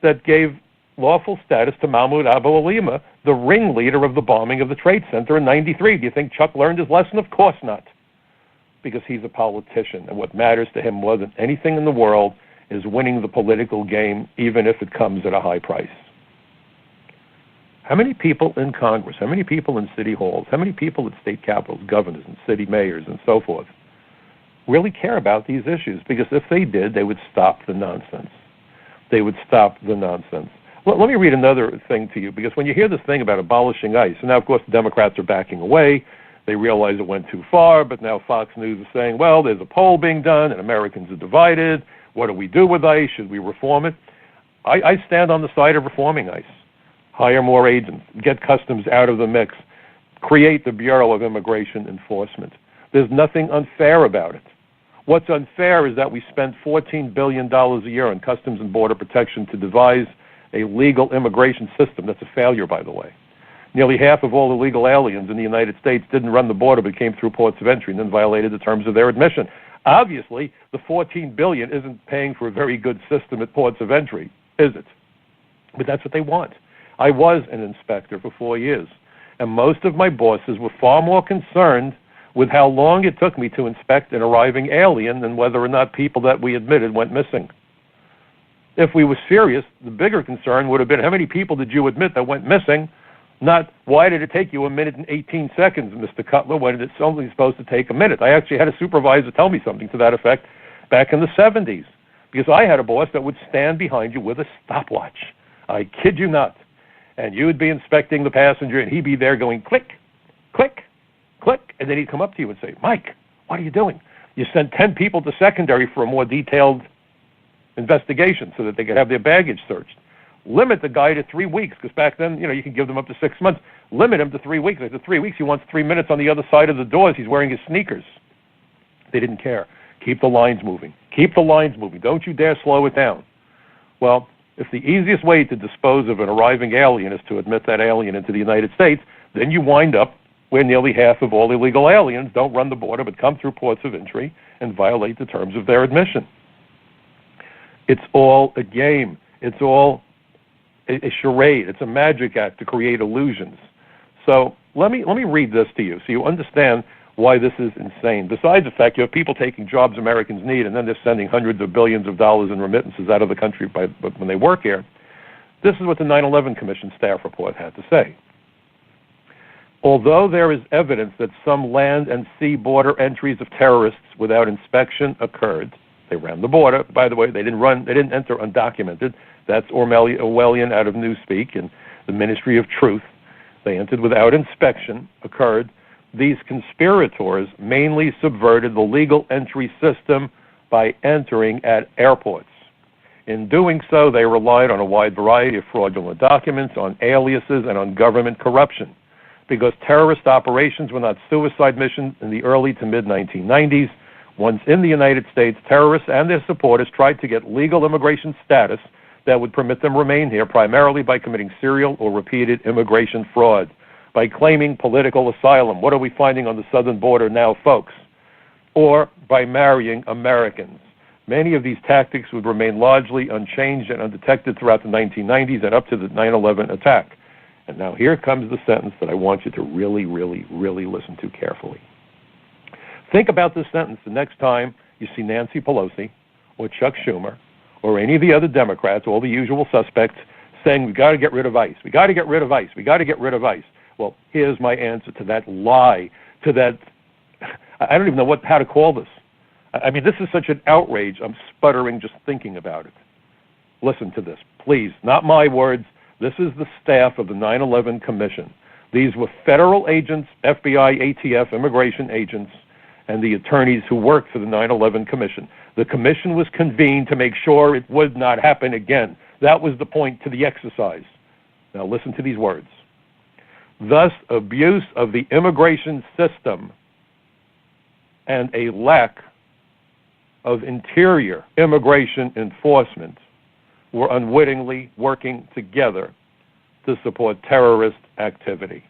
that gave lawful status to Mahmoud Abu Alima, the ringleader of the bombing of the Trade Center in '93. Do you think Chuck learned his lesson? Of course not. Because he's a politician, and what matters to him more than anything in the world is winning the political game, even if it comes at a high price. How many people in Congress, how many people in city halls, how many people at state capitals, governors and city mayors and so forth, really care about these issues? Because if they did, they would stop the nonsense. They would stop the nonsense. Let me read another thing to you, because when you hear this thing about abolishing ICE, and now, of course, the Democrats are backing away. They realize it went too far, but now Fox News is saying, well, there's a poll being done, and Americans are divided. What do we do with ICE? Should we reform it? I stand on the side of reforming ICE. Hire more agents, get customs out of the mix, create the Bureau of Immigration Enforcement. There's nothing unfair about it. What's unfair is that we spend $14 billion a year on Customs and Border Protection to devise a legal immigration system. That's a failure, by the way. Nearly half of all illegal aliens in the United States didn't run the border but came through ports of entry and then violated the terms of their admission. Obviously, the $14 billion isn't paying for a very good system at ports of entry, is it? But that's what they want. I was an inspector for 4 years, and most of my bosses were far more concerned with how long it took me to inspect an arriving alien than whether or not people that we admitted went missing. If we were serious, the bigger concern would have been how many people did you admit that went missing, not why did it take you 1 minute and 18 seconds, Mr. Cutler, when it's only supposed to take a minute. I actually had a supervisor tell me something to that effect back in the 70s, because I had a boss that would stand behind you with a stopwatch. I kid you not. And you would be inspecting the passenger, and he'd be there going click, click, click, and then he'd come up to you and say, Mike, what are you doing? You sent 10 people to secondary for a more detailed investigation so that they could have their baggage searched. Limit the guy to 3 weeks, because back then, you could give them up to 6 months. Limit him to 3 weeks. After 3 weeks, he wants 3 minutes on the other side of the doors. He's wearing his sneakers. They didn't care. Keep the lines moving. Keep the lines moving. Don't you dare slow it down. Well, if the easiest way to dispose of an arriving alien is to admit that alien into the United States, then you wind up where nearly half of all illegal aliens don't run the border but come through ports of entry and violate the terms of their admission. It's all a game. It's all a charade. It's a magic act to create illusions. So let me read this to you so you understand why this is insane. Besides the fact you have people taking jobs Americans need, and then they're sending hundreds of billions of dollars in remittances out of the country when they work here, this is what the 9/11 Commission staff report had to say. Although there is evidence that some land and sea border entries of terrorists without inspection occurred, they ran the border. By the way, they didn't enter undocumented. That's Orwellian out of Newspeak and the Ministry of Truth. They entered without inspection occurred. These conspirators mainly subverted the legal entry system by entering at airports. In doing so, they relied on a wide variety of fraudulent documents, on aliases, and on government corruption. Because terrorist operations were not suicide missions in the early to mid-1990s, once in the United States, terrorists and their supporters tried to get legal immigration status that would permit them remain here, primarily by committing serial or repeated immigration fraud, by claiming political asylum. What are we finding on the southern border now, folks? Or by marrying Americans. Many of these tactics would remain largely unchanged and undetected throughout the 1990s and up to the 9/11 attack. And now here comes the sentence that I want you to really, really, really listen to carefully. Think about this sentence the next time you see Nancy Pelosi or Chuck Schumer or any of the other Democrats, all the usual suspects, saying we've got to get rid of ICE. We've got to get rid of ICE. We've got to get rid of ICE. Well, here's my answer to that lie, to that, I don't even know how to call this. I mean, this is such an outrage. I'm sputtering just thinking about it. Listen to this, please. Not my words. This is the staff of the 9/11 Commission. These were federal agents, FBI, ATF, immigration agents, and the attorneys who worked for the 9/11 Commission. The commission was convened to make sure it would not happen again. That was the point to the exercise. Now listen to these words. Thus, abuse of the immigration system and a lack of interior immigration enforcement were unwittingly working together to support terrorist activity.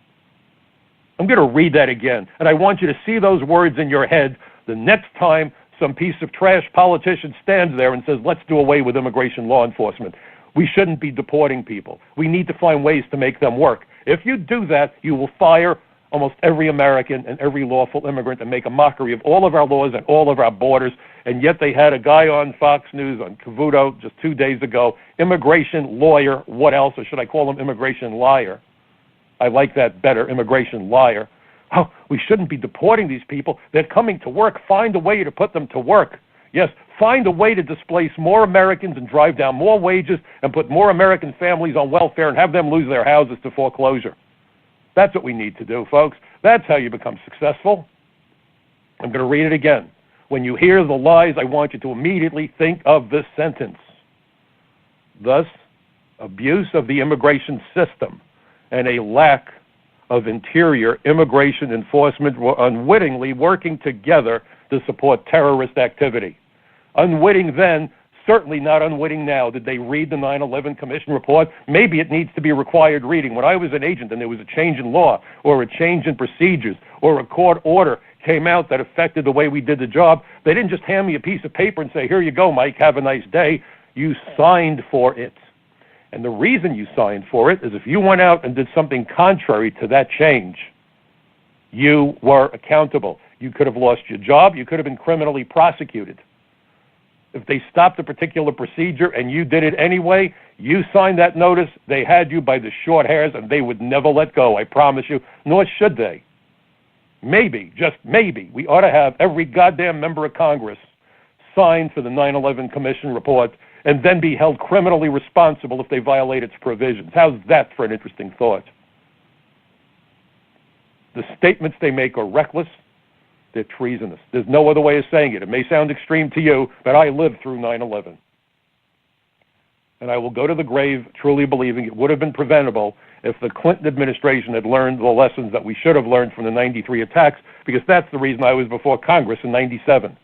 I'm going to read that again, and I want you to see those words in your head the next time some piece of trash politician stands there and says, let's do away with immigration law enforcement. We shouldn't be deporting people. We need to find ways to make them work. If you do that, you will fire almost every American and every lawful immigrant and make a mockery of all of our laws and all of our borders. And yet they had a guy on Fox News, on Cavuto, just 2 days ago, immigration lawyer, what else, or should I call him immigration liar? I like that better, immigration liar. Oh, we shouldn't be deporting these people. They're coming to work. Find a way to put them to work. Yes, find a way to displace more Americans and drive down more wages and put more American families on welfare and have them lose their houses to foreclosure. That's what we need to do, folks. That's how you become successful. I'm going to read it again. When you hear the lies, I want you to immediately think of this sentence. Thus, abuse of the immigration system and a lack of interior immigration enforcement were unwittingly working together to support terrorist activity. Unwitting then, certainly not unwitting now. Did they read the 9/11 Commission report? Maybe it needs to be required reading. When I was an agent and there was a change in law or a change in procedures or a court order came out that affected the way we did the job, they didn't just hand me a piece of paper and say, here you go, Mike, have a nice day. You signed for it. And the reason you signed for it is if you went out and did something contrary to that change, you were accountable. You could have lost your job. You could have been criminally prosecuted. If they stopped a particular procedure and you did it anyway, you signed that notice, they had you by the short hairs and they would never let go, I promise you, nor should they. Maybe, just maybe, we ought to have every goddamn member of Congress sign for the 9/11 Commission report and then be held criminally responsible if they violate its provisions. How's that for an interesting thought? The statements they make are reckless. They're treasonous. There's no other way of saying it. It may sound extreme to you, but I lived through 9/11. And I will go to the grave truly believing it would have been preventable if the Clinton administration had learned the lessons that we should have learned from the 93 attacks, because that's the reason I was before Congress in 97.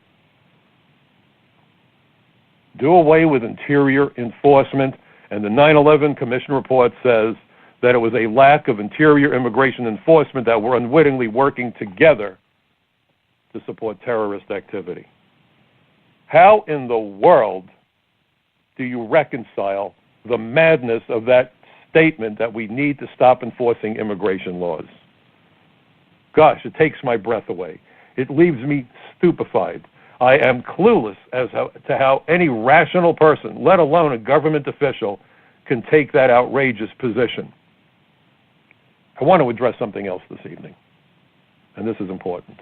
Do away with interior enforcement, and the 9/11 Commission report says that it was a lack of interior immigration enforcement that were unwittingly working together to support terrorist activity. How in the world do you reconcile the madness of that statement that we need to stop enforcing immigration laws? Gosh, it takes my breath away. It leaves me stupefied. I am clueless as to how any rational person, let alone a government official, can take that outrageous position. I want to address something else this evening, and this is important.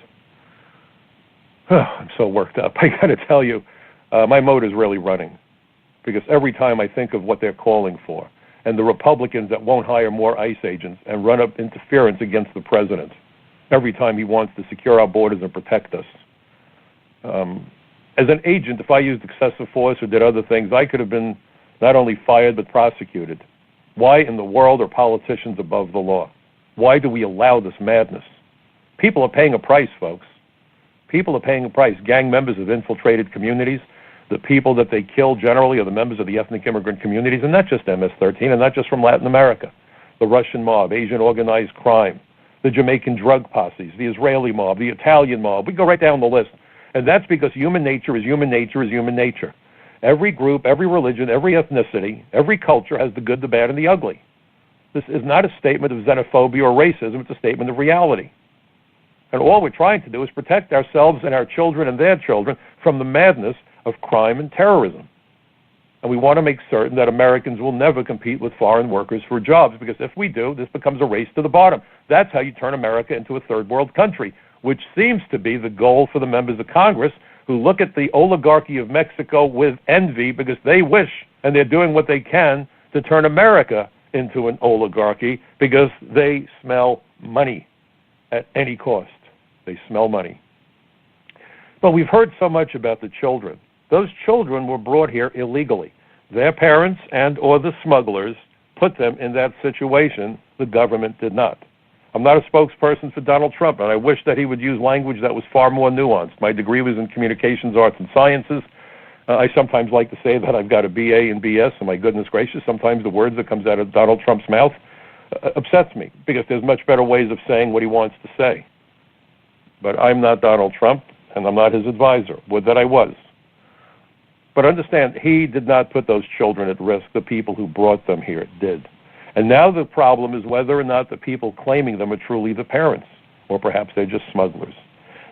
I'm so worked up. I got to tell you, my motor's really running, because every time I think of what they're calling for, and the Republicans that won't hire more ICE agents and run up interference against the president every time he wants to secure our borders and protect us. As an agent, if I used excessive force or did other things, I could have been not only fired but prosecuted. Why in the world are politicians above the law? Why do we allow this madness? People are paying a price, folks. People are paying a price. Gang members have infiltrated communities. The people that they kill generally are the members of the ethnic immigrant communities, and not just MS-13, and not just from Latin America. The Russian mob, Asian organized crime, the Jamaican drug posses, the Israeli mob, the Italian mob. We go right down the list. And that's because human nature is human nature is human nature. Every group, every religion, every ethnicity, every culture has the good, the bad, and the ugly. This is not a statement of xenophobia or racism. It's a statement of reality. And all we're trying to do is protect ourselves and our children and their children from the madness of crime and terrorism. And we want to make certain that Americans will never compete with foreign workers for jobs, because if we do, this becomes a race to the bottom. That's how you turn America into a third world country, which seems to be the goal for the members of Congress who look at the oligarchy of Mexico with envy, because they wish, and they're doing what they can, to turn America into an oligarchy, because they smell money at any cost. They smell money. But we've heard so much about the children. Those children were brought here illegally. Their parents and or the smugglers put them in that situation. The government did not. I'm not a spokesperson for Donald Trump, and I wish that he would use language that was far more nuanced. My degree was in communications, arts, and sciences. I sometimes like to say that I've got a BA and BS, and my goodness gracious, sometimes the words that comes out of Donald Trump's mouth upsets me, because there's much better ways of saying what he wants to say. But I'm not Donald Trump, and I'm not his advisor. Would that I was. But understand, he did not put those children at risk. The people who brought them here did. And now the problem is whether or not the people claiming them are truly the parents, or perhaps they're just smugglers.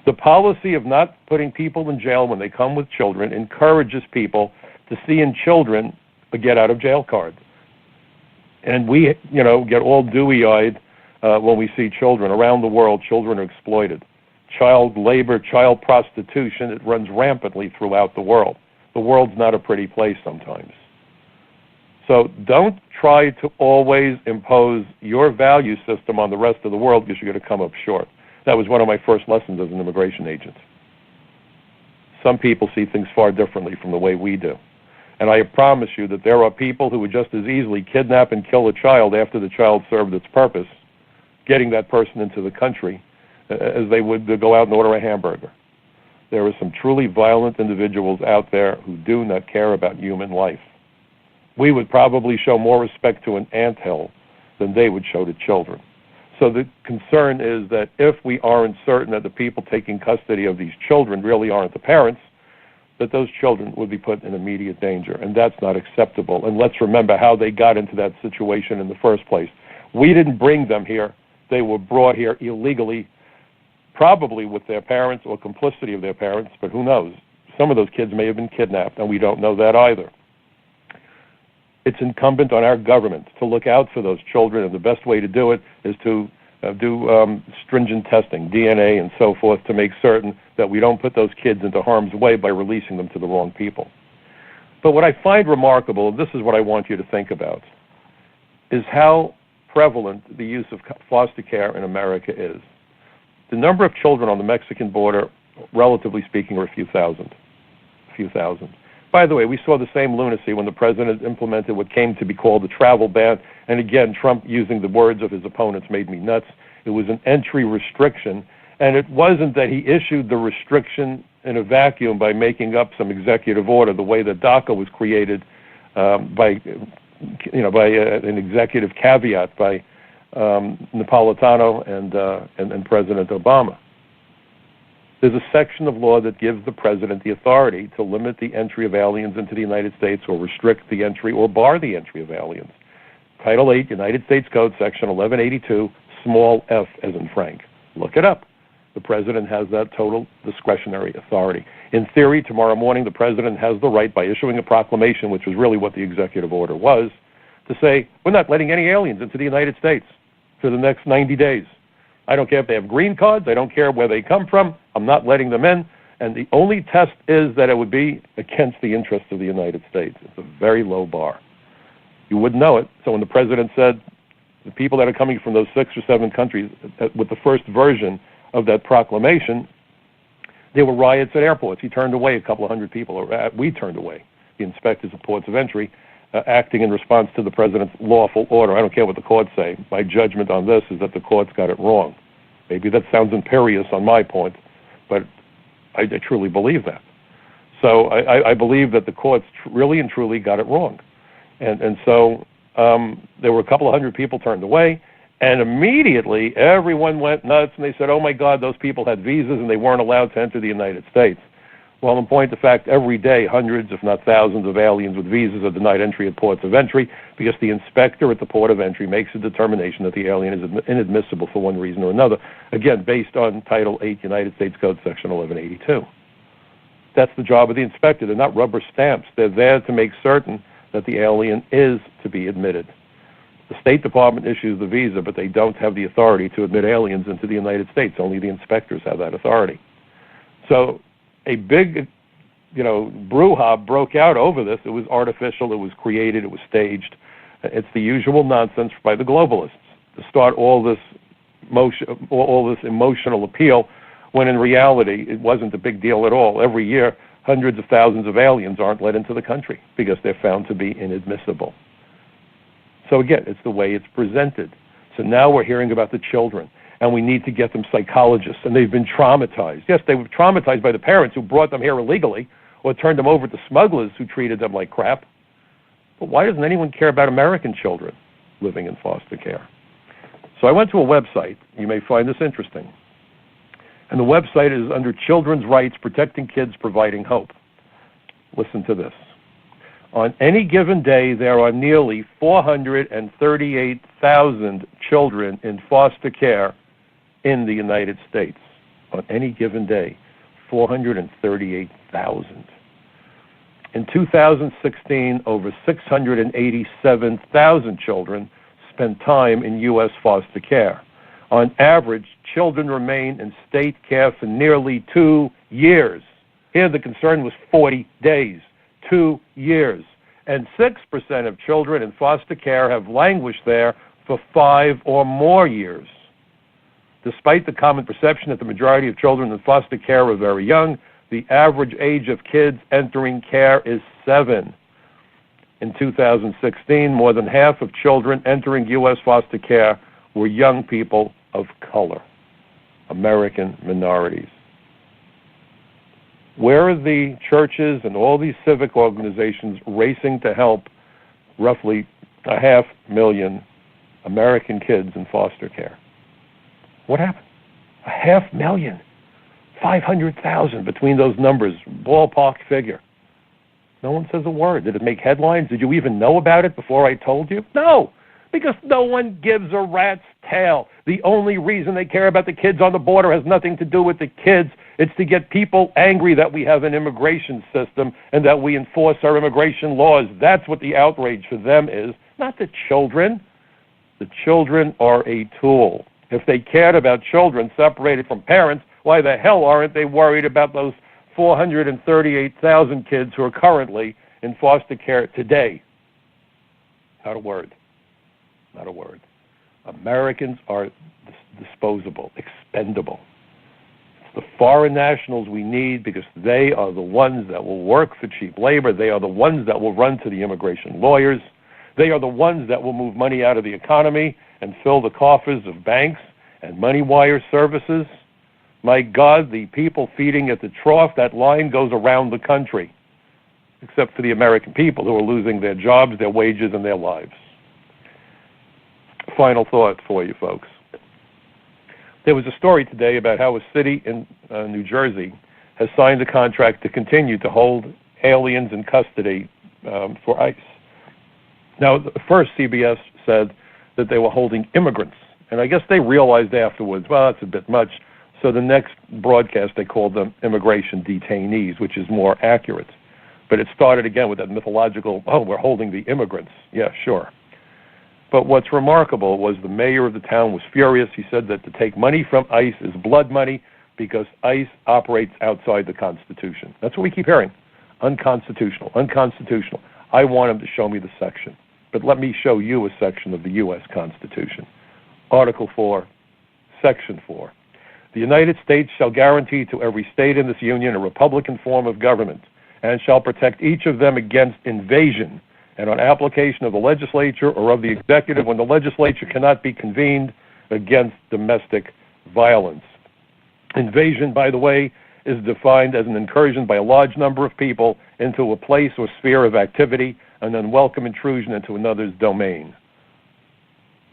The policy of not putting people in jail when they come with children encourages people to see in children a get-out-of-jail card. And we, get all dewy-eyed when we see children. Around the world, children are exploited. Child labor, child prostitution, it runs rampantly throughout the world. The world's not a pretty place sometimes. So don't try to always impose your value system on the rest of the world, because you're going to come up short. That was one of my first lessons as an immigration agent. Some people see things far differently from the way we do. And I promise you that there are people who would just as easily kidnap and kill a child after the child served its purpose, getting that person into the country, as they would to go out and order a hamburger. There are some truly violent individuals out there who do not care about human life. We would probably show more respect to an anthill than they would show to children. So the concern is that if we aren't certain that the people taking custody of these children really aren't the parents, that those children would be put in immediate danger, and that's not acceptable. And let's remember how they got into that situation in the first place. We didn't bring them here. They were brought here illegally, probably with their parents or complicity of their parents, but who knows? Some of those kids may have been kidnapped, and we don't know that either. It's incumbent on our government to look out for those children, and the best way to do it is to do stringent testing, DNA and so forth, to make certain that we don't put those kids into harm's way by releasing them to the wrong people. But what I find remarkable, and this is what I want you to think about, is how prevalent the use of foster care in America is. The number of children on the Mexican border, relatively speaking, are a few thousand. By the way, we saw the same lunacy when the president implemented what came to be called the travel ban. And again, Trump, using the words of his opponents, made me nuts. It was an entry restriction. And it wasn't that he issued the restriction in a vacuum by making up some executive order, the way that DACA was created by an executive caveat by Napolitano and President Obama. There's a section of law that gives the president the authority to limit the entry of aliens into the United States or restrict the entry or bar the entry of aliens. Title 8, United States Code, Section 1182, small f as in Frank. Look it up. The president has that total discretionary authority. In theory, tomorrow morning, the president has the right, by issuing a proclamation, which was really what the executive order was, to say, we're not letting any aliens into the United States for the next 90 days. I don't care if they have green cards. I don't care where they come from. I'm not letting them in. And the only test is that it would be against the interests of the United States. It's a very low bar. You wouldn't know it. So when the president said the people that are coming from those 6 or 7 countries, with the first version of that proclamation, there were riots at airports. He turned away a couple of hundred people, or we turned away the inspectors of ports of entry, acting in response to the president's lawful order. I don't care what the courts say. My judgment on this is that the courts got it wrong. Maybe that sounds imperious on my point, but I truly believe that. So I believe that the courts really and truly got it wrong. And so there were a couple of hundred people turned away, and immediately everyone went nuts, and they said, oh, my God, those people had visas, and they weren't allowed to enter the United States. Well, in point of fact, every day, hundreds, if not thousands, of aliens with visas are denied entry at ports of entry because the inspector at the port of entry makes a determination that the alien is inadmissible for one reason or another, again, based on Title 8, United States Code, Section 1182. That's the job of the inspector. They're not rubber stamps. They're there to make certain that the alien is to be admitted. The State Department issues the visa, but they don't have the authority to admit aliens into the United States. Only the inspectors have that authority. So a big, brouhaha broke out over this. It was artificial. It was created. It was staged. It's the usual nonsense by the globalists to start all this emotional appeal, when in reality it wasn't a big deal at all. Every year, hundreds of thousands of aliens aren't let into the country because they're found to be inadmissible. So again, it's the way it's presented. So now we're hearing about the children, and we need to get them psychologists, and they've been traumatized. Yes, they were traumatized by the parents who brought them here illegally or turned them over to smugglers who treated them like crap. But why doesn't anyone care about American children living in foster care? So I went to a website. You may find this interesting. And the website is under Children's Rights, Protecting Kids, Providing Hope. Listen to this. On any given day, there are nearly 438,000 children in foster care in the United States. On any given day, 438,000. In 2016, over 687,000 children spent time in U.S. foster care. On average, children remain in state care for nearly 2 years. Here, the concern was 40 days. 2 years. And 6% of children in foster care have languished there for 5 or more years. Despite the common perception that the majority of children in foster care are very young, The average age of kids entering care is 7. In 2016, more than half of children entering U.S. foster care were young people of color, American minorities. Where are the churches and all these civic organizations racing to help roughly 500,000 American kids in foster care? What happened? 500,000. 500,000 between those numbers, ballpark figure. No one says a word. Did it make headlines? Did you even know about it before I told you? No, because no one gives a rat's tail. The only reason they care about the kids on the border has nothing to do with the kids. It's to get people angry that we have an immigration system and that we enforce our immigration laws. That's what the outrage for them is, not the children. The children are a tool. If they cared about children separated from parents, why the hell aren't they worried about those 438,000 kids who are currently in foster care today? Not a word. Not a word. Americans are disposable, expendable. It's the foreign nationals we need because they are the ones that will work for cheap labor. They are the ones that will run to the immigration lawyers. They are the ones that will move money out of the economy and fill the coffers of banks and money wire services. My God, the people feeding at the trough, that line goes around the country, except for the American people who are losing their jobs, their wages, and their lives. Final thought for you folks. There was a story today about how a city in New Jersey has signed a contract to continue to hold aliens in custody for ICE. Now, first CBS said that they were holding immigrants, and I guess they realized afterwards, well, that's a bit much. So the next broadcast, they called them immigration detainees, which is more accurate. But it started again with that mythological, oh, we're holding the immigrants. Yeah, sure. But what's remarkable was the mayor of the town was furious. He said that to take money from ICE is blood money because ICE operates outside the Constitution. That's what we keep hearing. Unconstitutional, unconstitutional. I want him to show me the section. But let me show you a section of the U.S. Constitution. Article 4, Section 4. The United States shall guarantee to every state in this union a republican form of government and shall protect each of them against invasion and on application of the legislature or of the executive when the legislature cannot be convened against domestic violence. Invasion, by the way, is defined as an incursion by a large number of people into a place or sphere of activity, an unwelcome intrusion into another's domain.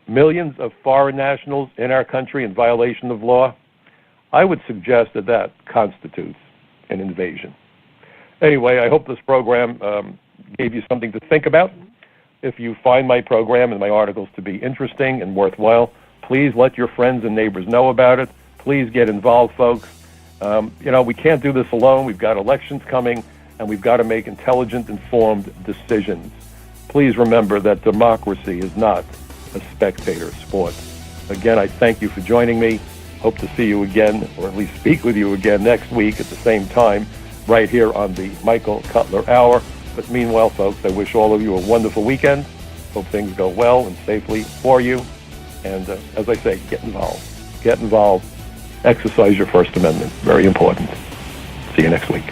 Millions of foreign nationals in our country in violation of law, I would suggest that that constitutes an invasion. Anyway, I hope this program gave you something to think about. If you find my program and my articles to be interesting and worthwhile, please let your friends and neighbors know about it. Please get involved, folks. We can't do this alone. We've got elections coming, and we've got to make intelligent, informed decisions. Please remember that democracy is not a spectator sport. Again, I thank you for joining me. Hope to see you again, or at least speak with you again next week at the same time, right here on the Michael Cutler Hour. But meanwhile, folks, I wish all of you a wonderful weekend. Hope things go well and safely for you. And as I say, get involved. Get involved. Exercise your First Amendment. Very important. See you next week.